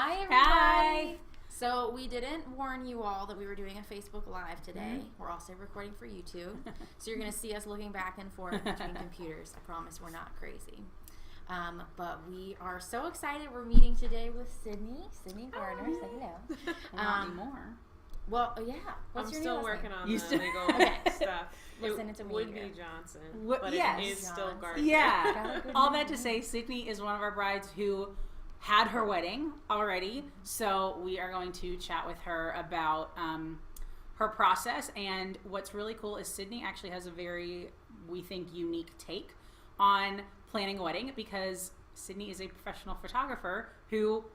Hi, everybody. Hi. So we didn't warn you all that we were doing a Facebook Live today. We're also recording for YouTube. So you're going to see us looking back and forth between computers. I promise we're not crazy. But we are so excited. We're meeting today with Sidney Gardner. Say hello. Not anymore. Well, yeah. I'm still working on You the still- legal stuff. Listen, it's a would meteor. be Johnson, What- but yes. it is still Johnson. Gardner. Yeah. Good All name. that to say, Sidney is one of our brides who had her wedding already. So we are going to chat with her about her process. And what's really cool is Sidney actually has a very, we think, unique take on planning a wedding, because Sidney is a professional photographer who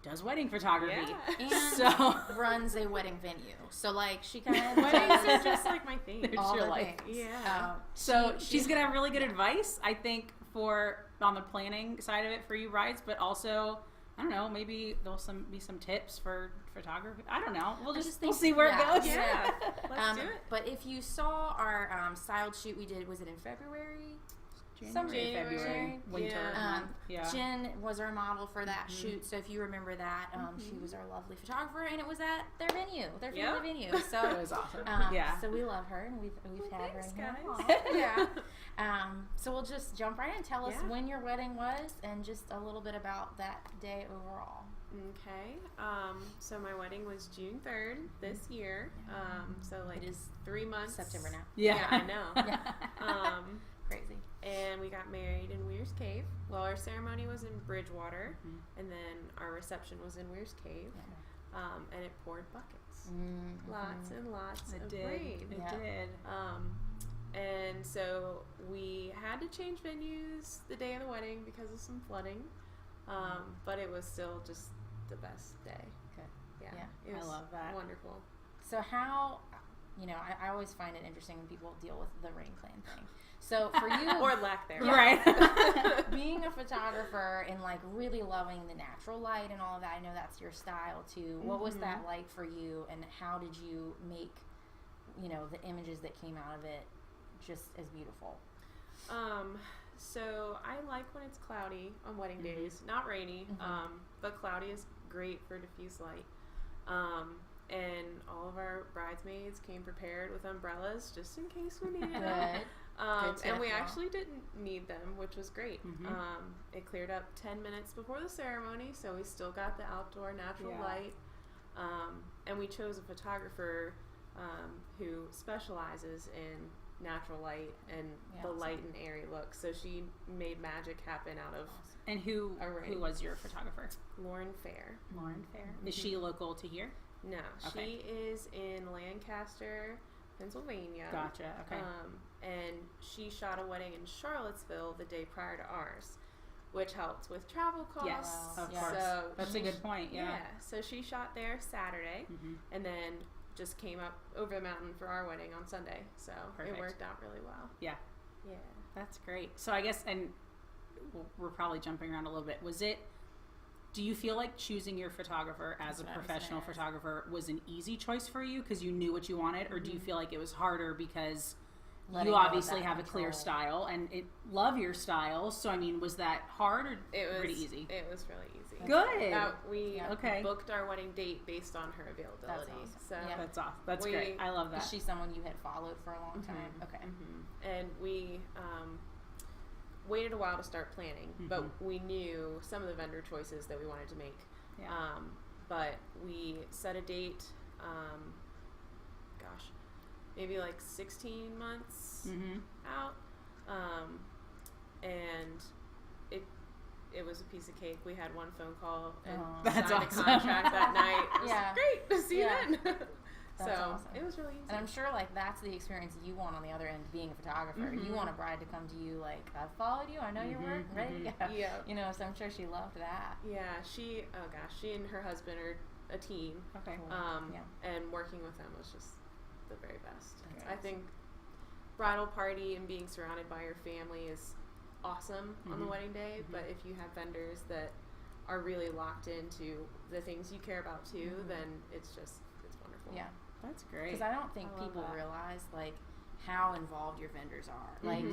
does wedding photography. Yeah. And So runs a wedding venue. So, like, she kind of Weddings are just like my thing. They're all your the life. things. Yeah. So she's gonna have really good advice, I think, for on the planning side of it for you brides, but also, I don't know, maybe there'll be some tips for photography. I don't know. We'll see where it goes. Yeah. Let's do it. But if you saw our styled shoot we did, was it in February? January, February, winter. Yeah. Jen was our model for that shoot, so if you remember that, she was our lovely photographer, and it was at their venue, their family venue. So It was awesome. yeah. So we love her, and we've had her thanks, in here. guys. Yeah. So we'll just jump right in. Tell us Yeah. when your wedding was, and just a little bit about that day overall. Okay. So my wedding was June 3rd this year. So like It is 3 months. September now. Yeah, I know. Yeah. Crazy. And we got married in Weir's Cave. Well, our ceremony was in Bridgewater, and then our reception was in Weir's Cave. And it poured buckets. Lots and lots of rain. It Yeah. did. And so we had to change venues the day of the wedding because of some flooding. But it was still just the best day. Good. Yeah. Yeah. It was I love that. wonderful. So how, I always find it interesting when people deal with the rain plan thing. So for you, Or lack thereof. Right. being a photographer and like really loving the natural light and all of that, I know that's your style too. What was that like for you, and how did you make, the images that came out of it just as beautiful? So I like when it's cloudy on wedding days, not rainy, but cloudy is great for diffuse light. And all of our bridesmaids came prepared with umbrellas just in case we needed them. Good tip, And we yeah. actually didn't need them, which was great. It cleared up 10 minutes before the ceremony, so we still got the outdoor natural light. And we chose a photographer who specializes in natural light and the light and airy look. So she made magic happen out of And who was your photographer? Lauren Fair. Lauren Fair. Is she local to here? No, Okay. she is in Lancaster, Pennsylvania. Gotcha. Okay. And she shot a wedding in Charlottesville the day prior to ours, which helped with travel costs. Yes, of Yeah. course. So That's a good point. Yeah. So she shot there Saturday, and then just came up over the mountain for our wedding on Sunday. So Perfect. it worked out really well. Yeah. Yeah. That's great. So I guess, and we're probably jumping around a little bit. Do you feel like choosing your photographer as a professional photographer was an easy choice for you because you knew what you wanted, or do you feel like it was harder because you obviously have a clear style and love your style? So I mean, was that hard or pretty easy? It was really easy. Good. We Okay. booked our wedding date based on her availability. That's awesome. So Yeah. That's off. That's great. I love that. Is she someone you had followed for a long time? Okay. And we waited a while to start planning, but we knew some of the vendor choices that we wanted to make. Yeah. But we set a date, maybe like 16 months out, and it was a piece of cake. We had one phone call and That's signed awesome. a contract that night. It was great. See you then. That's So awesome. it was really easy. And I'm sure that's the experience you want on the other end, being a photographer. You want a bride to come to you like, I followed you, I know your work, ready to go. Yeah. So I'm sure she loved that. Yeah, she and her husband are a team. Okay. And working with them was just the very best. That's I think bridal party and being surrounded by your family is awesome on the wedding day, but if you have vendors that are really locked into the things you care about too, then it's wonderful. Yeah. That's great. Because I don't think I love people that. realize like how involved your vendors are. Like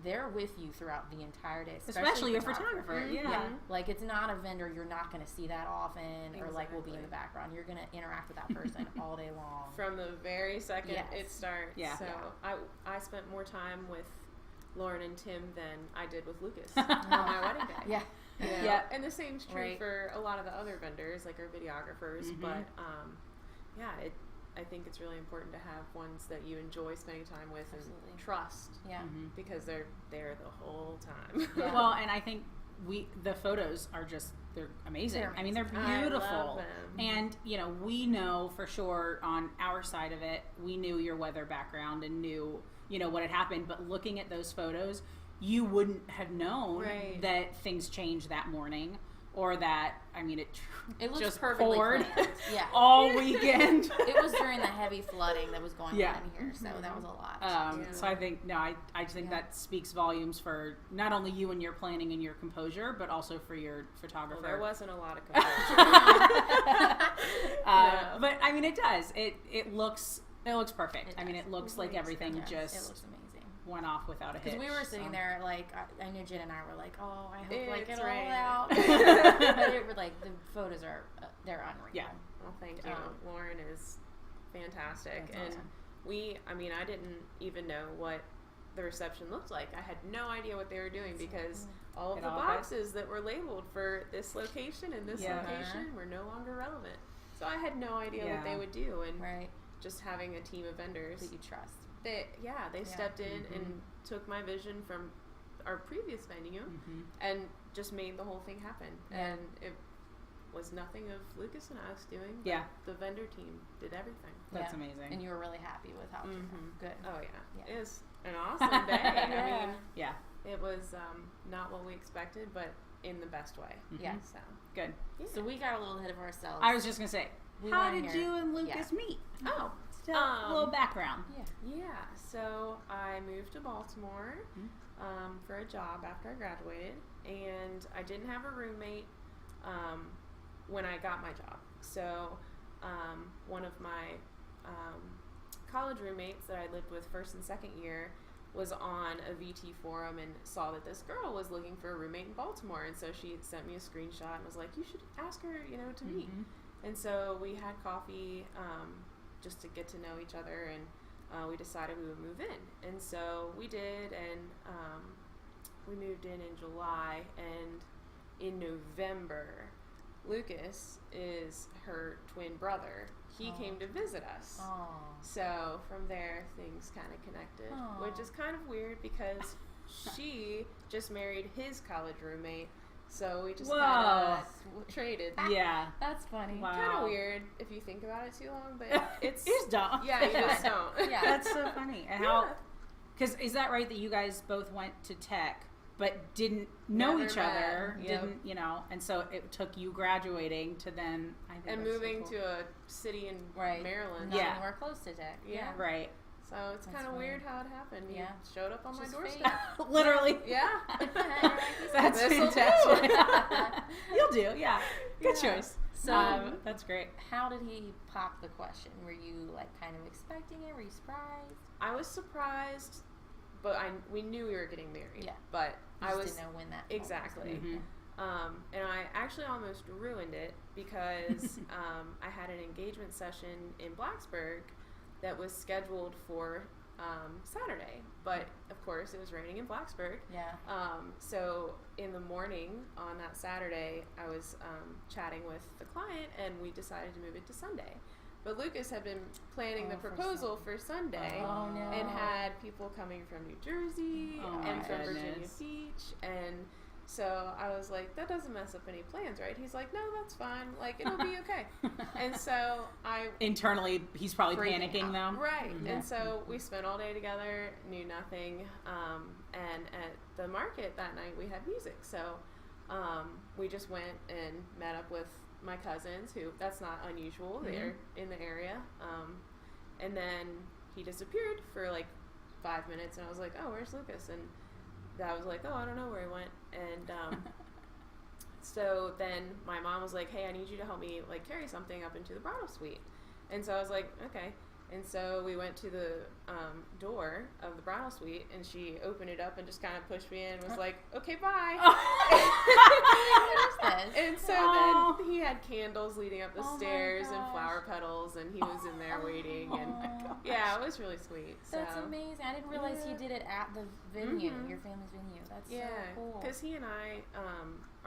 they're with you throughout the entire day, especially your photographer. Yeah. Like it's not a vendor you're not going to see that often, or like will be in the background. You're going to interact with that person all day long from the very second it starts. So I spent more time with Lauren and Tim than I did with Lucas on my wedding day. And the same's true for a lot of the other vendors, like our videographers. But I think it's really important to have ones that you enjoy spending time with and trust. Because they're there the whole time. Well, and I think the photos are just, they're amazing. I mean, they're beautiful. I love them. And, you know, we know for sure on our side of it, we knew your weather background and knew, you know, what had happened. But looking at those photos, you wouldn't have known that things changed that morning. Or that, I mean, it looks just perfectly poured all weekend. It was during the heavy flooding that was going on here, so that was a lot. So I think, I think that speaks volumes for not only you and your planning and your composure, but also for your photographer. Well, there wasn't a lot of composure. But I mean, it does. It looks perfect. I mean, it looks like everything just it looks amazing. Went off without a hitch. Because we were sitting there, like, I knew Jen and I were like, oh, I hope like it all right. out. But it were like the photos are they're unreal. Yeah. Well, thank you. Lauren is fantastic, and awesome. I didn't even know what the reception looked like. I had no idea what they were doing because all of the boxes that were labeled for this location and this location were no longer relevant. So I had no idea what they would do, and just having a team of vendors that you trust. They stepped in and took my vision from our previous venue and just made the whole thing happen. And it was nothing of Lucas and us doing. But the vendor team did everything. That's amazing. And you were really happy with how it turned out. Good. Oh yeah. It was an awesome day. I mean, it was not what we expected, but in the best way. Yeah. So good. Yeah. So we got a little ahead of ourselves. I was just gonna say, how did you and Lucas meet? Oh. A little background. Yeah. So I moved to Baltimore for a job after I graduated, and I didn't have a roommate when I got my job. So one of my college roommates that I lived with first and second year was on a VT forum and saw that this girl was looking for a roommate in Baltimore, and so she sent me a screenshot and was like, "You should ask her, to meet." And so we had coffee. Just to get to know each other, and we decided we would move in, and so we did, and we moved in July, and in November, Lucas is her twin brother. He came to visit us, so from there things kind of connected, which is kind of weird because she just married his college roommate. So we just kind of traded. Yeah. That's funny. Wow. Kind of weird if you think about it too long, but it's dumb. Yeah, you just don't. Yeah. That's so funny. And how, because is that right that you guys both went to tech but didn't know each other? Didn't, and so it took you graduating to then, I think, and moving to a city in Maryland. Not anywhere close to tech. Yeah. Right. So it's kind of weird how it happened. You showed up on my doorstep. Literally. Yeah. That's fantastic. You'll do. Yeah. Good choice. So that's great. How did he pop the question? Were you like kind of expecting it? Were you surprised? I was surprised, but we knew we were getting married. Yeah. But I didn't know when that exactly. And I actually almost ruined it because I had an engagement session in Blacksburg that was scheduled for Saturday, but of course it was raining in Blacksburg. Yeah. So in the morning on that Saturday, I was chatting with the client, and we decided to move it to Sunday. But Lucas had been planning the proposal for Sunday, and had people coming from New Jersey and from Virginia Beach, and so I was like, that doesn't mess up any plans, right? He's like, no, that's fine. Like, it'll be okay. And so internally, he's probably panicking though. Right. Yeah. And so we spent all day together, knew nothing. And at the market that night, we had music. So we just went and met up with my cousins, who, that's not unusual. They're in the area. And then he disappeared for like 5 minutes, and I was like, oh, where's Lucas? And I was like, oh, I don't know where he went. And so then my mom was like, hey, I need you to help me like carry something up into the bridal suite. And so I was like, okay. And so we went to the door of the bridal suite, and she opened it up and just kind of pushed me in and was like, okay, bye. And so then he had candles leading up the stairs and flower petals, and he was in there waiting. And yeah, it was really sweet. That's amazing. I didn't realize he did it at the venue, your family's venue. That's so cool. Because he and I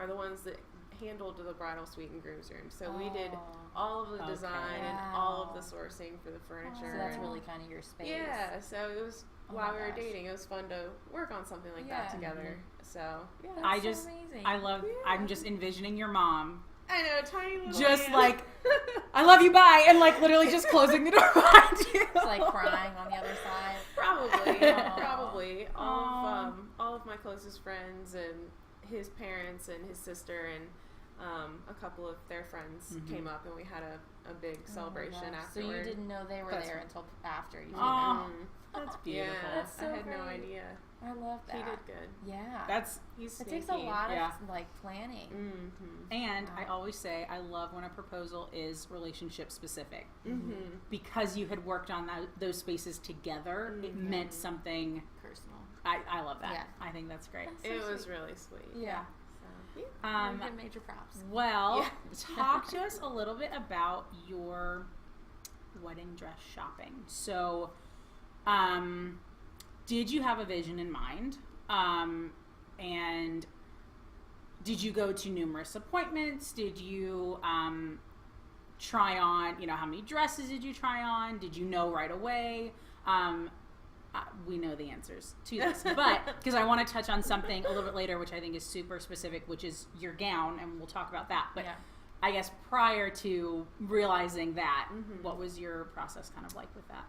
are the ones that handled the bridal suite and groom's room. So we did all of the design and all of the sourcing for the furniture. So that's really kind of your space. Yeah, so it was, while we were dating, it was fun to work on something like that together. So, yeah. That's so amazing. I love, I'm just envisioning your mom. I know, tiny little just hand. like, I love you, bye, and like literally just closing the door behind you. It's like crying on the other side. Probably. All of my closest friends and his parents and his sister and a couple of their friends came up, and we had a big celebration afterwards. So you didn't know they were there until after you came out. That's beautiful. Yeah, that's so I had great. no idea. I love that. He did good. Yeah. He's it takes a lot of like planning. And I always say I love when a proposal is relationship specific, because you had worked on those spaces together. It meant something personal. I love that. Yeah. I think that's great. It was really sweet. Yeah. Major props. Well, talk to us a little bit about your wedding dress shopping. So, did you have a vision in mind? And did you go to numerous appointments? Did you try on, how many dresses did you try on? Did you know right away? We know the answers to this, but because I want to touch on something a little bit later, which I think is super specific, which is your gown, and we'll talk about that. But I guess prior to realizing that, what was your process kind of like with that?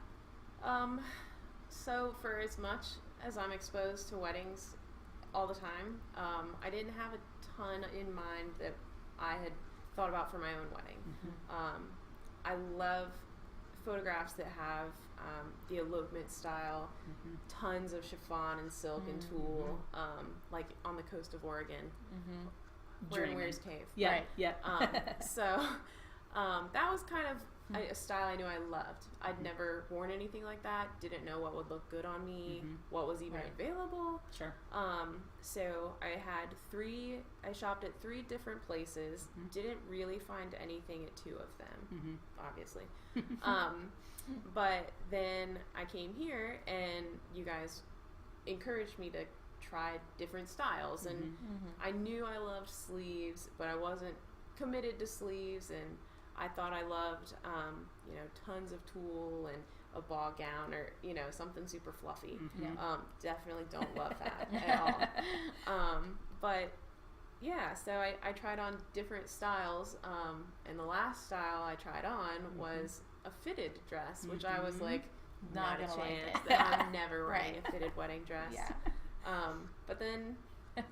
So for as much as I'm exposed to weddings all the time, I didn't have a ton in mind that I had thought about for my own wedding. I love photographs that have the elopement style, tons of chiffon and silk and tulle, like on the coast of Oregon, where in Weir's Cave. Yeah, right? Yeah. So that was kind of a style I knew I loved. I'd never worn anything like that. Didn't know what would look good on me, what was even available. Sure. So I shopped at 3 different places. Didn't really find anything at 2 of them, obviously. But then I came here, and you guys encouraged me to try different styles, and I knew I loved sleeves, but I wasn't committed to sleeves, and I thought I loved, tons of tulle and a ball gown, or something super fluffy. Definitely don't love that at all. But yeah, so I tried on different styles, and the last style I tried on was a fitted dress, which I was like, not a chance that I'm never wearing a fitted wedding dress. But then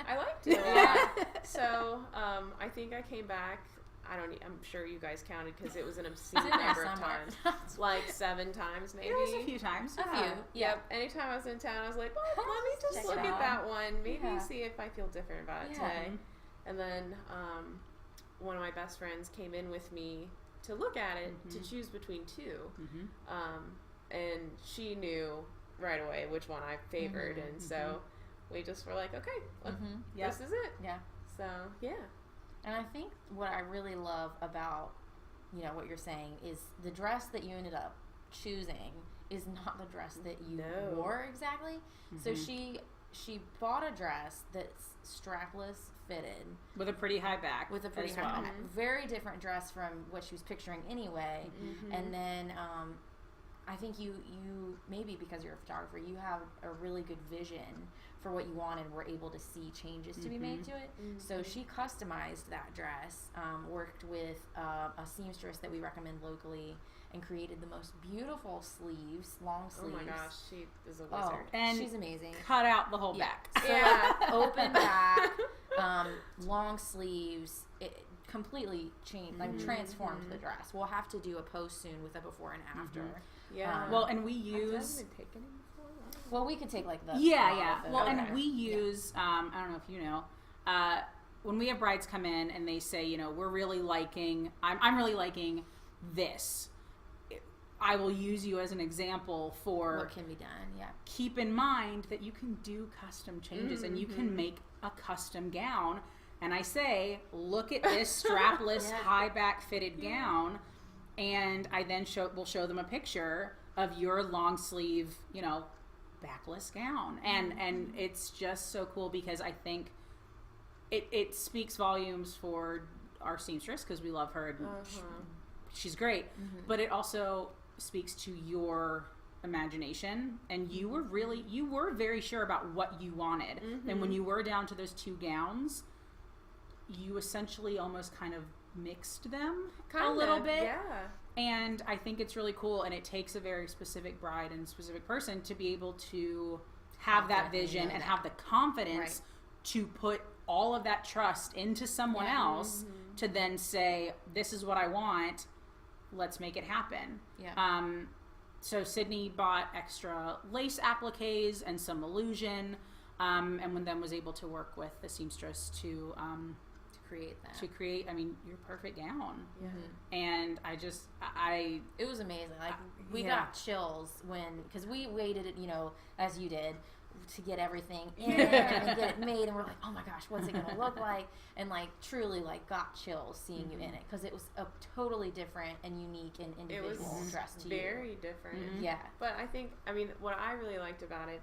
I liked it a lot. So I think I came back. I'm sure you guys counted, because it was an obscene number of times, like 7 times maybe. It was a few times. A few. Yep. Anytime I was in town, I was like, well, let me just look at that one. Maybe see if I feel different about it today. And then one of my best friends came in with me to look at it, to choose between 2. And she knew right away which one I favored. And so we just were like, okay, this is it. Yeah. So, yeah. And I think what I really love about, what you're saying is the dress that you ended up choosing is not the dress that you wore exactly. So she bought a dress that's strapless, fitted, with a pretty high back. With a pretty high back. Very different dress from what she was picturing anyway. And then I think you maybe because you're a photographer, you have a really good vision for what you want, and were able to see changes to be made to it. So she customized that dress, worked with a seamstress that we recommend locally, and created the most beautiful sleeves, long sleeves. Oh my gosh, she is a wizard. And she's amazing. Cut out the whole back. So open back, long sleeves. It completely changed, transformed the dress. We'll have to do a post soon with a before and after. Yeah. Well, and we use. Well, we could take like the Well, and we use. I don't know if you know. When we have brides come in and they say, we're really liking. I'm really liking this. I will use you as an example for what can be done. Yeah. Keep in mind that you can do custom changes and you can make a custom gown. And I say, look at this strapless, high back fitted gown. And I then will show them a picture of your long sleeve, you know, backless gown. And it's just so cool because I think it speaks volumes for our seamstress because we love her. And she's great. But it also speaks to your imagination, and you were very sure about what you wanted. And when you were down to those 2 gowns, you essentially almost kind of mixed them a little bit. Yeah. And I think it's really cool, and it takes a very specific bride and specific person to be able to have that vision and have the confidence to put all of that trust into someone else to then say, this is what I want, let's make it happen. So Sidney bought extra lace appliques and some illusion, and then was able to work with the seamstress to create that. To create, I mean, your perfect gown. And it was amazing. Like, we got chills because we waited, you know, as you did, to get everything in and get it made, and we're like, oh my gosh, what's it gonna look like? And like, truly, like, got chills seeing you in it because it was a totally different and unique and individual dress to you. Very different. Yeah. But I think, I mean, what I really liked about it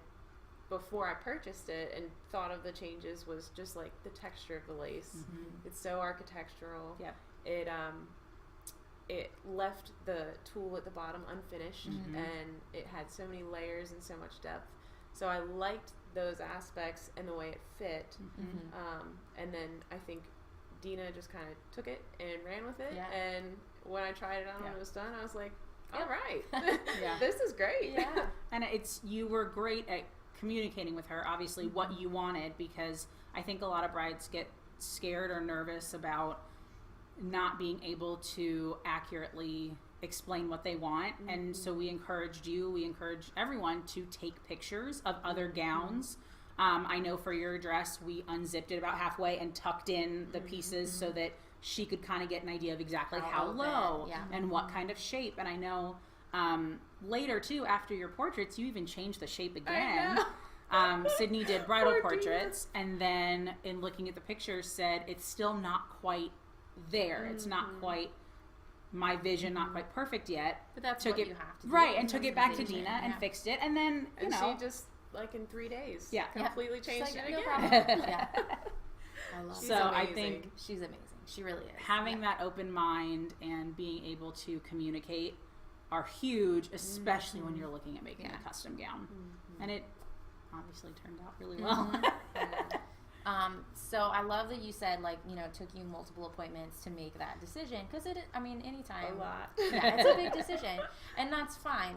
before I purchased it and thought of the changes was just like the texture of the lace. It's so architectural. It left the tulle at the bottom unfinished, and it had so many layers and so much depth. So I liked those aspects and the way it fit. And then I think Dina just kind of took it and ran with it. And when I tried it on when it was done, I was like, all right, this is great. And you were great at communicating with her, obviously, what you wanted, because I think a lot of brides get scared or nervous about not being able to accurately explain what they want. And so we encourage everyone to take pictures of other gowns. I know for your dress, we unzipped it about halfway and tucked in the pieces so that she could kind of get an idea of exactly how low and what kind of shape. And I know later too, after your portraits, you even changed the shape again. Sidney did bridal portraits, and then in looking at the pictures said it's still not quite there. It's not quite my vision, not quite perfect yet. But that's what you have to do. Right, and took it back to Dina and fixed it, and then she just, like, in 3 days, completely changed it no again. I love so it. I think she's amazing. She really is. Having that open mind and being able to communicate are huge, especially when you're looking at making a custom gown. And it obviously turned out really well. So I love that you said, like, you know, it took you multiple appointments to make that decision, because anytime. A lot. Yeah, it's a big decision, and that's fine.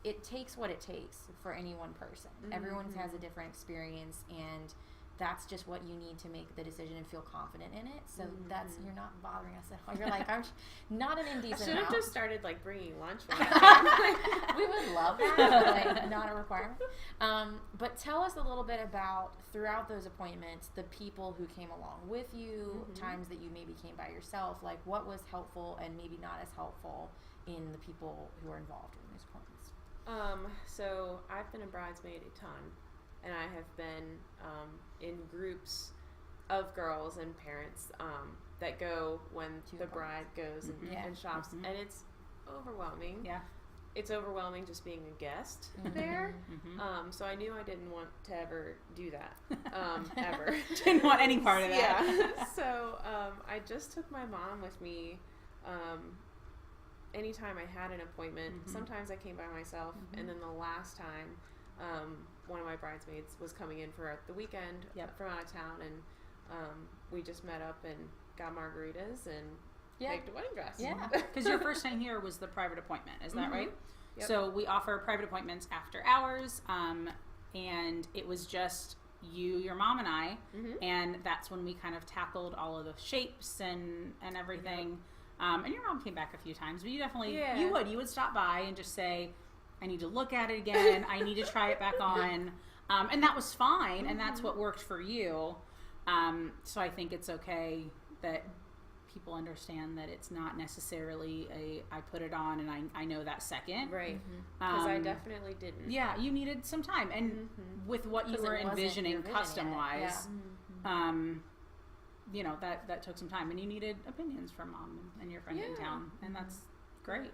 It takes what it takes for any one person. Everyone has a different experience, and that's just what you need to make the decision and feel confident in it. So you're not bothering us at all. You're like, I'm not an indecent. I should have just started, like, bringing lunch. We would love that, but, like, not a requirement. But tell us a little bit about, throughout those appointments, the people who came along with you, times that you maybe came by yourself, like, what was helpful and maybe not as helpful in the people who are involved in these appointments. So I've been a bridesmaid a ton. And I have been in groups of girls and parents that go when the bride goes and shops. And it's overwhelming. It's overwhelming just being a guest there. So I knew I didn't want to ever do that. Ever. Didn't want any part of that. So I just took my mom with me anytime I had an appointment. Sometimes I came by myself. And then the last time, one of my bridesmaids was coming in for the weekend from out of town, and we just met up and got margaritas and picked a wedding dress. Because your first time here was the private appointment, is that right? So we offer private appointments after hours, and it was just you, your mom, and I, and that's when we kind of tackled all of the shapes and everything. And your mom came back a few times, but you definitely you would stop by and just say, I need to look at it again. I need to try it back on. And that was fine. And that's what worked for you. So I think it's okay that people understand that it's not necessarily I put it on and I know that second. Right. Because I definitely didn't. Yeah, you needed some time. And with what you were envisioning custom-wise, you know, that took some time. And you needed opinions from mom and your friend in town. And that's great.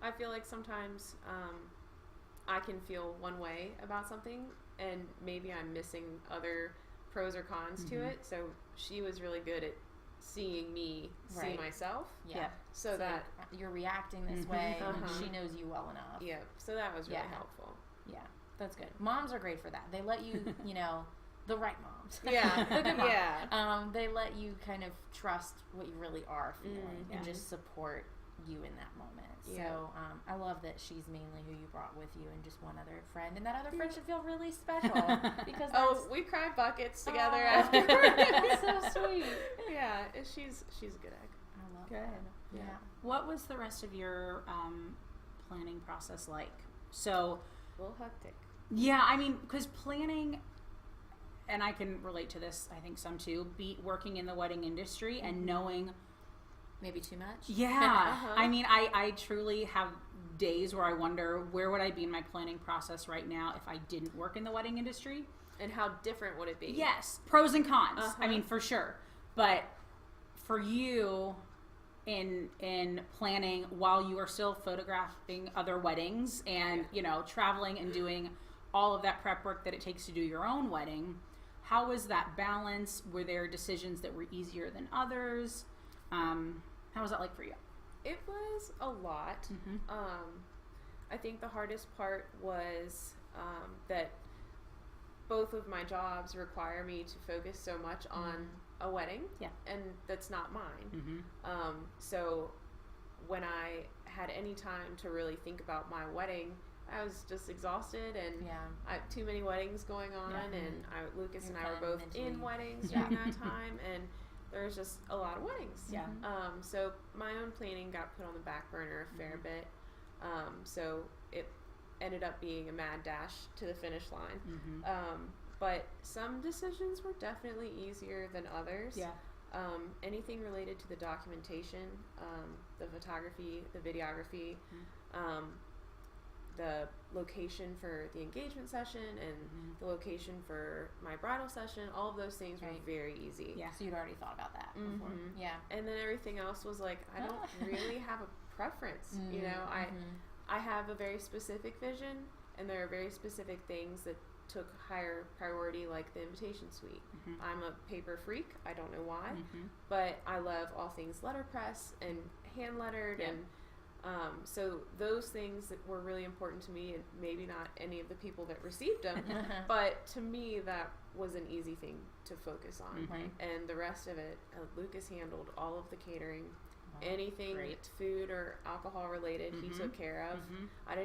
I feel like sometimes I can feel one way about something, and maybe I'm missing other pros or cons to it. So she was really good at seeing me see myself. Yeah. So that you're reacting this way, and she knows you well enough. Yeah. So that was really helpful. Yeah, that's good. Moms are great for that. They let you, you know, the right moms. Yeah. The good moms. Yeah. They let you kind of trust what you really are feeling and just support you in that moment. So I love that she's mainly who you brought with you and just one other friend. And that other friend should feel really special. Because we cried buckets together afterwards. That's so sweet. Yeah, she's a good egg. I love Good. that. Yeah. What was the rest of your planning process like? So, A little hectic. yeah, I mean, because planning, and I can relate to this, I think some too, working in the wedding industry and knowing Maybe too much? Yeah. I mean, I truly have days where I wonder where would I be in my planning process right now if I didn't work in the wedding industry? And how different would it be? Yes. Pros and cons. I mean, for sure. But for you in planning while you are still photographing other weddings and, you know, traveling and doing all of that prep work that it takes to do your own wedding, how was that balance? Were there decisions that were easier than others? How was that like for you? It was a lot. I think the hardest part was that both of my jobs require me to focus so much on a wedding, and that's not mine. So when I had any time to really think about my wedding, I was just exhausted, and I had too many weddings going on, and Lucas and I were both in weddings during that time, and there was just a lot of weddings. So my own planning got put on the back burner a fair bit. So it ended up being a mad dash to the finish line. But some decisions were definitely easier than others. Anything related to the documentation, the photography, the videography, the location for the engagement session and the location for my bridal session, all of those things were very easy. So you'd already thought about that before. And then everything else was like, I don't really have a preference. You know, I have a very specific vision, and there are very specific things that took higher priority, like the invitation suite. I'm a paper freak. I don't know why, but I love all things letterpress and hand lettered and so those things that were really important to me, and maybe not any of the people that received them, but to me that was an easy thing to focus on. And the rest of it, Lucas handled all of the catering. Anything food or alcohol related, he took care of. I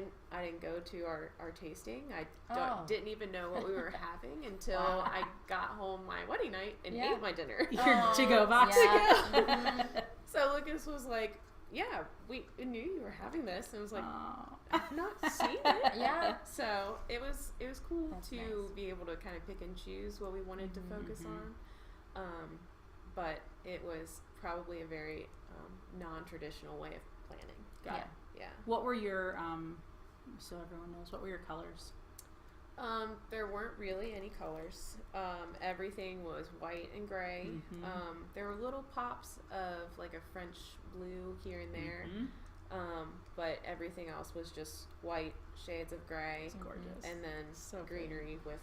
didn't go to our tasting. I didn't even know what we were having until I got home my wedding night and ate my dinner. Your to-go box. So Lucas was like, yeah, we knew you were having this, and I was like, I've not seen it. So it was cool to be able to kind of pick and choose what we wanted to focus on. But it was probably a very non-traditional way of planning. Got it. What were your so everyone knows, what were your colors? There weren't really any colors. Everything was white and gray. There were little pops of like a French blue here and there. But everything else was just white, shades of gray. It's gorgeous. And then greenery with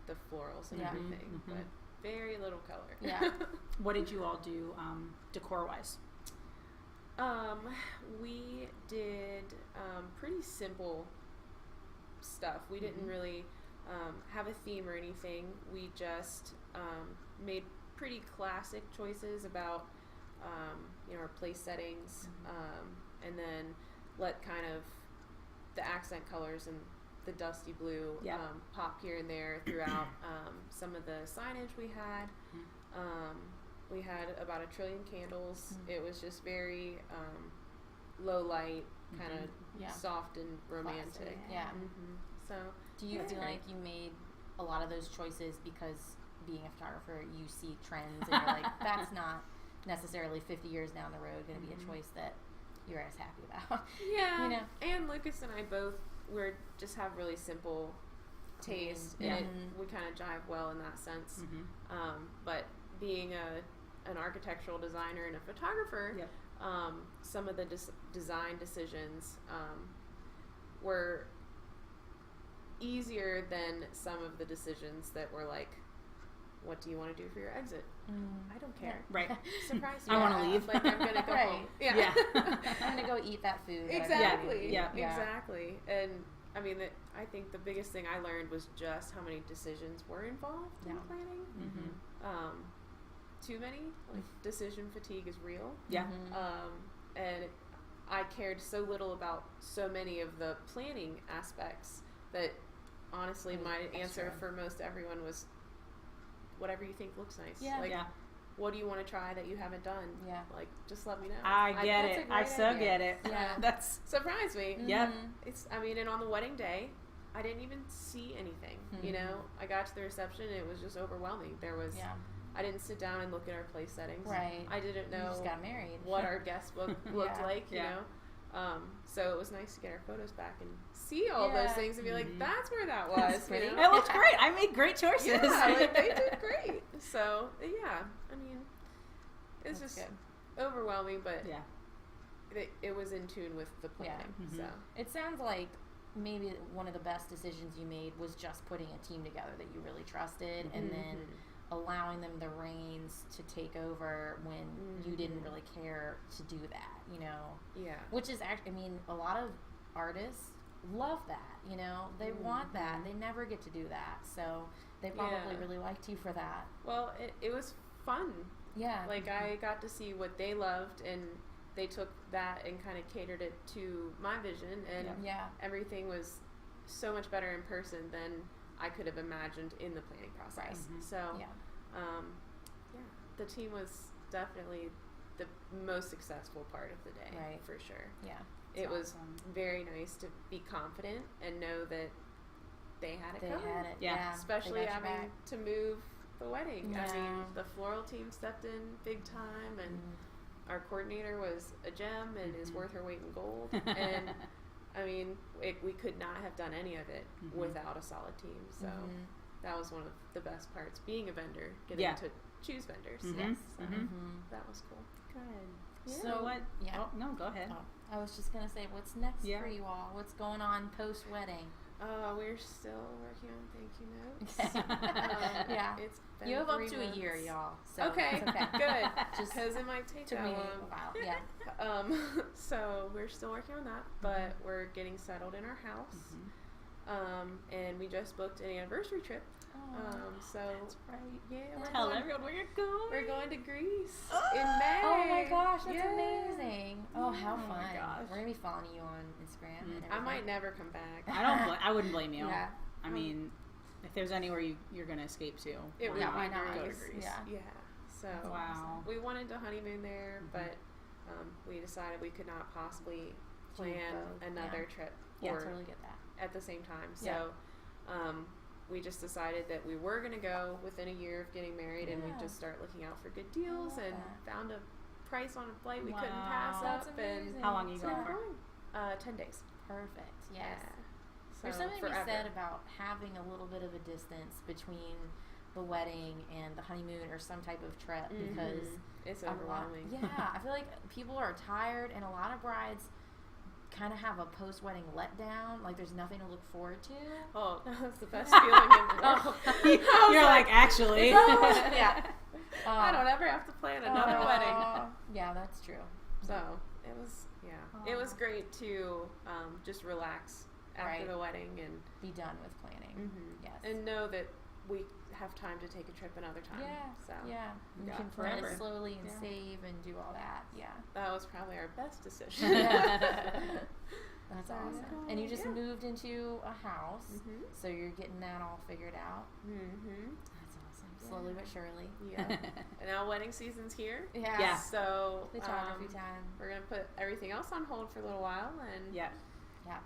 the florals and everything. But very little color. What did you all do decor-wise? We did pretty simple stuff. We didn't really have a theme or anything. We just made pretty classic choices about our place settings, and then let kind of the accent colors and the dusty blue pop here and there throughout some of the signage we had. We had about 1 trillion candles. It was just very low light, kind of soft and romantic. So do you feel like you made a lot of those choices because being a photographer, you see trends and you're like, necessarily 50 years down the road going to be a choice that you're as happy about. Yeah. You know? And Lucas and I both just have really simple taste, and we kind of jive well in that sense. But being an architectural designer and a photographer, some of the design decisions were easier than some of the decisions that were like, what do you want to do for your exit? I don't care. Right. Surprise you. I want to leave. Like, I'm going to go home. Yeah. I'm going to go eat that food. Exactly. Yeah. Exactly. And I mean, I think the biggest thing I learned was just how many decisions were involved in planning. Too many. Like, decision fatigue is real. Yeah. And I cared so little about so many of the planning aspects that honestly my answer for most everyone was whatever you think looks nice. Yeah. Like, what do you want to try that you haven't done? Yeah. Like, just let me know. I get it. I so idea. get it. Yeah. That's surprised me. Yep. And on the wedding day, I didn't even see anything. You know, I got to the reception and it was just overwhelming. I didn't sit down and look at our place settings. Right. I didn't know You just got married. what our guest book looked like, you know. So it was nice to get our photos back and see all those things and be like, that's where that was. pretty. You know? it looks great. I made great choices. Yeah, like, they did great. So, yeah, I mean, it's That's just good. overwhelming, but Yeah. it was in tune with the planning. So It sounds like maybe one of the best decisions you made was just putting a team together that you really trusted and then allowing them the reins to take over when you didn't really care to do that, you know? Yeah. Which is actually, I mean, a lot of artists love that, you know? They want that. They never get to do that. So they probably really liked you for that. Well, it was fun. Yeah. Like, I got to see what they loved, and they took that and kind of catered it to my vision, and everything was so much better in person than I could have imagined in the planning process. So, the team was definitely the most successful part of the day, for sure. Yeah. It was very nice to be confident and know that they had it covered. Had it. Yeah. Especially having to move the wedding. Yeah. I mean, the floral team stepped in big time, and our coordinator was a gem and is worth her weight in gold. And I mean, we could not have done any of it without a solid team. So that was one of the best parts, being a vendor, getting to choose vendors. Yes. So that was cool. Good. Yeah. So what? Yeah. Oh, no, go ahead. I was just going to say, what's next for you all? What's going on post-wedding? We're still working on thank you notes. Yeah. It's been You have up 3 to months. a year, y'all. So Okay, it's okay. good. Just Because it might take took that me long. a while. Yeah. So we're still working on that, but we're getting settled in our house. And we just booked an anniversary trip. So that's right. Yeah, Tell everyone where you're going. we're going to Greece in May. Oh my gosh, that's Yeah. amazing. Oh, how fun. my gosh. We're going to be following you on Instagram and everything. I might never come back. I wouldn't blame you. Yeah. I mean, if there's anywhere you're going to escape to, It would why be not? Go to Greece. Greece. Yeah. So Wow. we wanted to honeymoon there, but we decided we could not possibly plan both, another trip Yeah, or totally get that. at the same time. Yeah. So we just decided that we were going to go within a year of getting married, and we Yeah. just start looking out for good deals, love and that. found a price on a flight we couldn't Wow. pass That's up. amazing. How long are you So going we're for? going 10 days. Perfect. Yes. Yeah. There's So something to be forever. said about having a little bit of a distance between the wedding and the honeymoon or some type of trip because It's a lot, overwhelming. I feel like people are tired and a lot of brides kind of have a post-wedding letdown. Like there's nothing to look forward to. Oh, that's the best feeling in the world. You're like, actually. Yeah. I don't ever have to plan another wedding. Yeah, that's true. So it was, it was great to just relax after the wedding and Be done with planning. Yes. and know that we have time to take a trip another time. Yeah. So Yeah. You got can plan forever. it slowly and Yeah. save and do all that. Yeah. that was probably our best decision. That's So, awesome. yeah. And you just Yeah. moved into a house, Mhm. so you're getting that all figured out. Mm-hmm. That's awesome. Slowly but surely. Yeah. And now wedding season's here. Yeah. So Photography time. we're gonna put everything else on hold for a little while and Yeah. Yeah.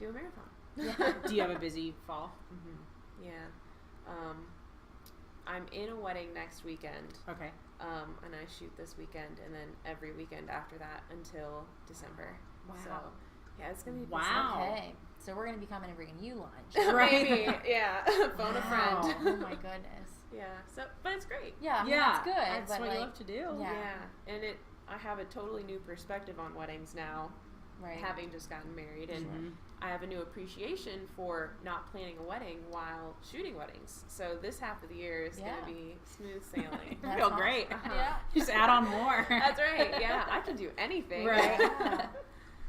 do a marathon. Yeah. Do you have a busy fall? Yeah. I'm in a wedding next weekend. Okay. and I shoot this weekend, and then every weekend after that until December. Wow. So, yeah, it's gonna be Wow. Okay. So we're gonna be coming and bringing you lunch. Right. Maybe, yeah. Phone a Wow. friend. Oh my goodness. Yeah. So, but it's great. Yeah. I mean, Yeah. that's good. That's but what like, you love to do. Yeah. And I have a totally new perspective on weddings now, Right. having just gotten married, and Mhm. I have a new appreciation for not planning a wedding while shooting weddings. So this half of the year is Yeah. going to be smooth sailing. You feel awesome. great. Uh-huh. Yeah. Just add on more. That's right. Yeah, I can do anything. Right. Yeah.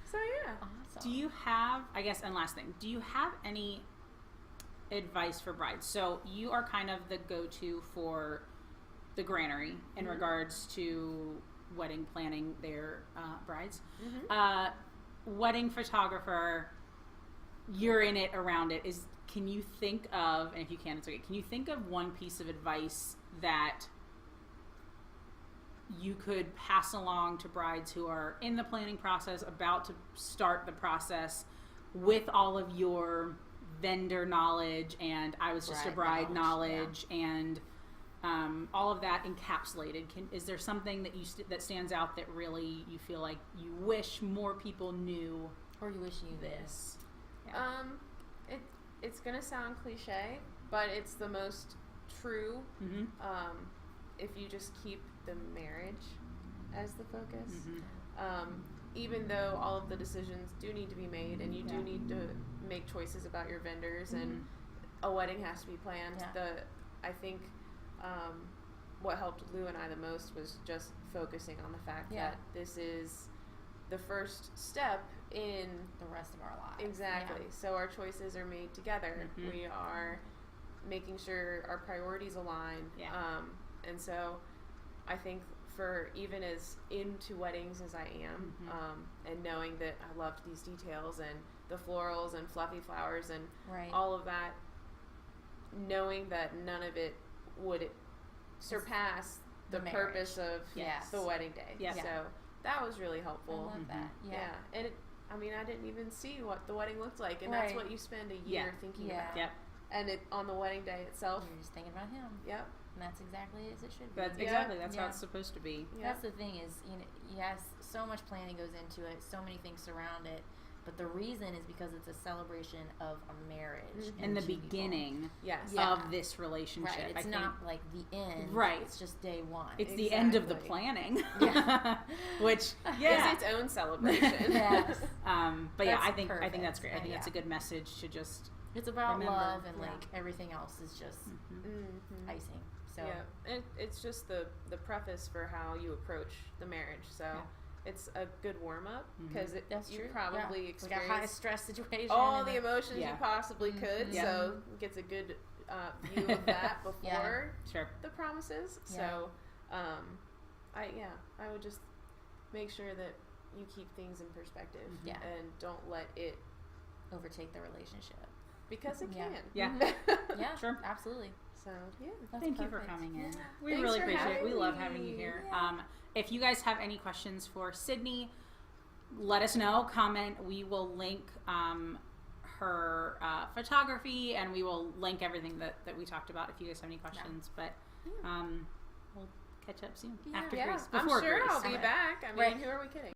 So yeah. Awesome. Do you have, I guess, and last thing, do you have any advice for brides? So you are kind of the go-to for the granary in Mhm. regards to wedding planning their brides. Mm-hmm. Wedding photographer, you're in it, around it. Can you think of, and if you can, it's okay, can you think of one piece of advice that you could pass along to brides who are in the planning process, about to start the process, with all of your vendor knowledge and I was just a bride Bride knowledge and all of that encapsulated? Is there something that that stands out that really you feel like you wish more people knew Or you wish you knew this? Yeah. It's gonna sound cliche, but it's the most true. Mm-hmm. If you just keep the marriage as the focus. Mm-hmm. Even though all of the decisions do need to be made, and you do need to make choices about your vendors, and a wedding has to be planned. Yeah. I think what helped Lou and I the most was just focusing on the fact that this is the first step in the rest of our lives. exactly. So our choices are made together. Mhm. We are making sure our priorities align. Yeah. And so I think for even as into weddings as I am, and knowing that I loved these details and the florals and fluffy flowers and Right. all of that, knowing that none of it would surpass the The purpose of Yes. the wedding day. Yes. Yeah. So that was really I helpful. love that. Yeah. Yeah. And I mean, I didn't even see what the wedding looked like, and that's Right. what you spend a Yeah. year thinking Yeah. about. Yep. And on the wedding day itself, You're just thinking about him. yep. And that's exactly as it should be. That's Yeah. exactly. That's how Yeah. it's supposed to be. Yep. That's the thing is, yes, so much planning goes into it, so many things surround it, but the reason is because it's a celebration of a marriage. Mhm. In the two people. beginning Yes. Yeah. of this relationship, Right. It's I not think like the end. Right. It's just day one. it's the end of the Exactly. planning. Yeah. Which It's its own celebration. Yes. But yeah, That's I think that's perfect. great. I think Yeah. that's a good message to just It's about Remember. love and Yeah. like everything else is just Mhm. icing. So Yeah, it's just the preface for how you approach the marriage. So Yeah. it's a good warm up Mhm. because that's you true. probably It's like a high experience stress situation. all and the emotions Yeah. you possibly could. Yeah. So it gets a good view of that before Yeah. sure. the promises. Yeah. So I would just make sure that you keep things in perspective. Yeah. And don't let it, overtake the relationship. because it Yeah. can. Yeah. Yeah, Sure. absolutely. So yeah. That's Thank you for perfect. coming in. Yeah. We Thanks really for appreciate it. having We love me. having you here. Yeah. If you guys have any questions for Sidney, let us know. Comment. We will link her photography, and we will link everything that we talked about if you guys have any questions. But we'll catch up soon Yeah. after Yeah, Greece. I'm Before sure Greece. I'll be Okay. back. I mean, Right. who are we kidding?